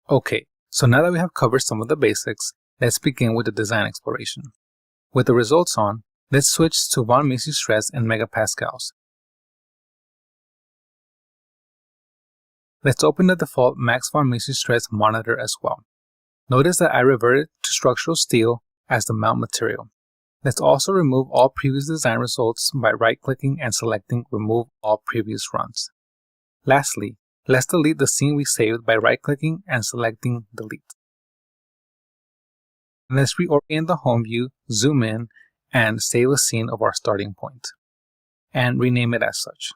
Okay, so now that we have covered some of the basics, let's begin with the design exploration. With the results on, let's switch to von Mises stress in megapascals. Let's open the default max von Mises stress monitor as well. Notice that I reverted to structural steel as the mount material. Let's also remove all previous design results by right-clicking and selecting Remove All Previous Runs. Lastly, let's delete the scene we saved by right-clicking and selecting Delete. Let's reorient the home view, zoom in, and save a scene of our starting point, and rename it as such.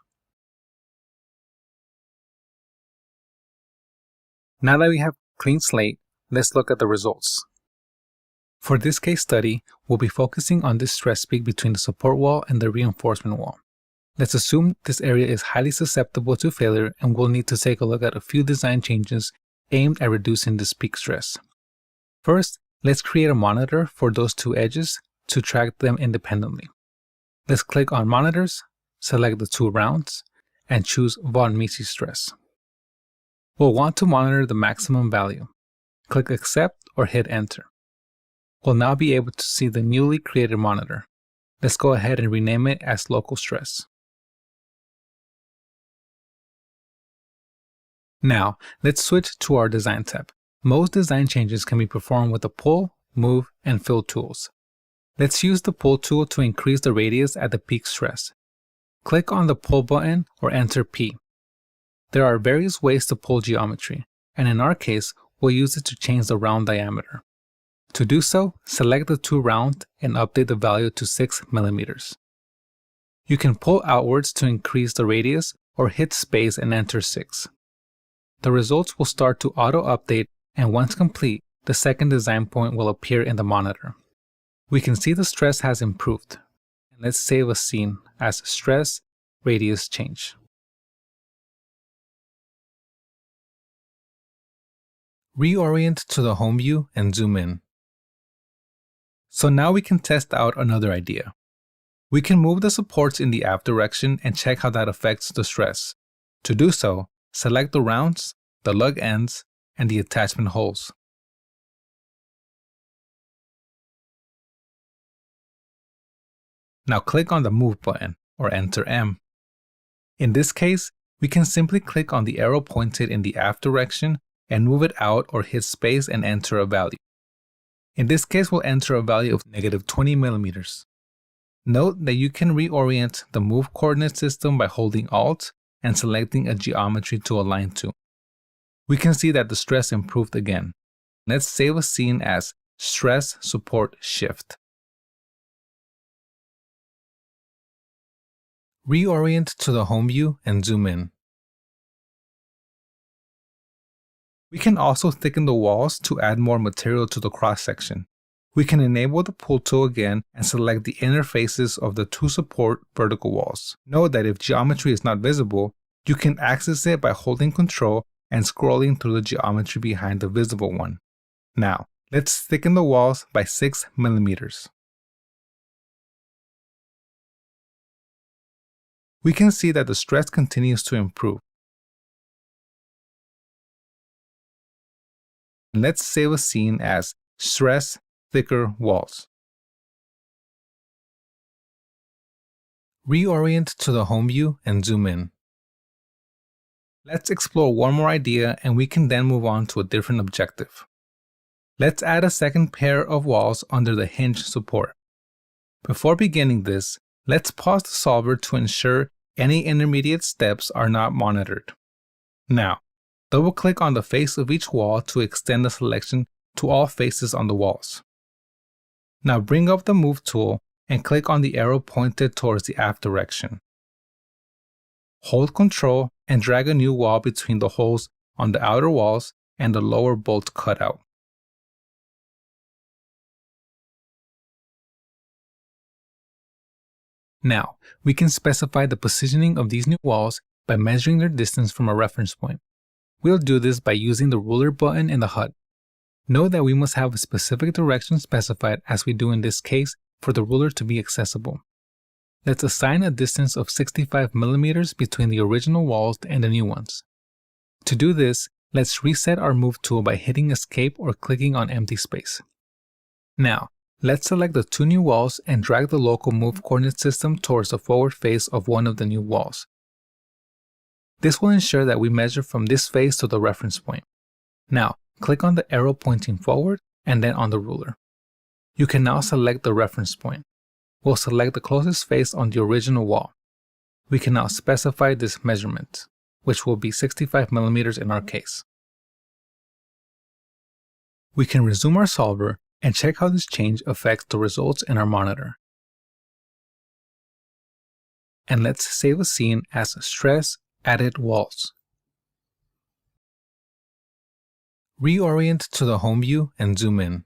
Now that we have a clean slate, let's look at the results. For this case study, we'll be focusing on this stress peak between the support wall and the reinforcement wall. Let's assume this area is highly susceptible to failure, and we'll need to take a look at a few design changes aimed at reducing this peak stress. First, let's create a monitor for those two edges to track them independently. Let's click on Monitors, select the two rounds, and choose von Mises stress. We'll want to monitor the maximum value. Click Accept or hit Enter. We'll now be able to see the newly created monitor. Let's go ahead and rename it as Local Stress. Now, let's switch to our Design tab. Most design changes can be performed with the Pull, Move, and Fill tools. Let's use the Pull tool to increase the radius at the peak stress. Click on the Pull button or enter P. There are various ways to pull geometry, and in our case, we'll use it to change the round diameter. To do so, select the two round and update the value to 6 mm. You can pull outwards to increase the radius or hit space and enter 6. The results will start to auto-update, and once complete, the second design point will appear in the monitor. We can see the stress has improved. Let's save a scene as Stress Radius Change. Reorient to the home view and zoom in. So now we can test out another idea. We can move the supports in the aft direction and check how that affects the stress. To do so, select the rounds, the lug ends, and the attachment holes. Now click on the Move button or enter M. In this case, we can simply click on the arrow pointed in the aft direction and move it out or hit space and enter a value. In this case, we'll enter a value of -20 mm. Note that you can reorient the move coordinate system by holding Alt and selecting a geometry to align to. We can see that the stress improved again. Let's save a scene as Stress Support Shift. Reorient to the home view and zoom in. We can also thicken the walls to add more material to the cross-section. We can enable the Pull tool again and select the interfaces of the two support vertical walls. Note that if geometry is not visible, you can access it by holding Ctrl and scrolling through the geometry behind the visible one. Now, let's thicken the walls by 6 mm. We can see that the stress continues to improve. Let's save a scene as Stress Thicker Walls. Reorient to the home view and zoom in. Let's explore one more idea, and we can then move on to a different objective. Let's add a second pair of walls under the hinge support. Before beginning this, let's pause the solver to ensure any intermediate steps are not monitored. Now, double-click on the face of each wall to extend the selection to all faces on the walls. Now bring up the Move tool and click on the arrow pointed towards the aft direction. Hold Ctrl and drag a new wall between the holes on the outer walls and the lower bolt cutout. Now, we can specify the positioning of these new walls by measuring their distance from a reference point. We'll do this by using the ruler button in the HUD. Note that we must have a specific direction specified, as we do in this case, for the ruler to be accessible. Let's assign a distance of 65 mm between the original walls and the new ones. To do this, Let's reset our Move tool by hitting Escape or clicking on empty space. Now, let's select the two new walls and drag the local Move coordinate system towards the forward face of one of the new walls. This will ensure that we measure from this face to the reference point. Now, click on the arrow pointing forward and then on the ruler. You can now select the reference point. We'll select the closest face on the original wall. We can now specify this measurement, which will be 65 mm in our case. We can resume our solver and check how this change affects the results in our monitor. And let's save a scene as Stress Added Walls. Reorient to the home view and zoom in.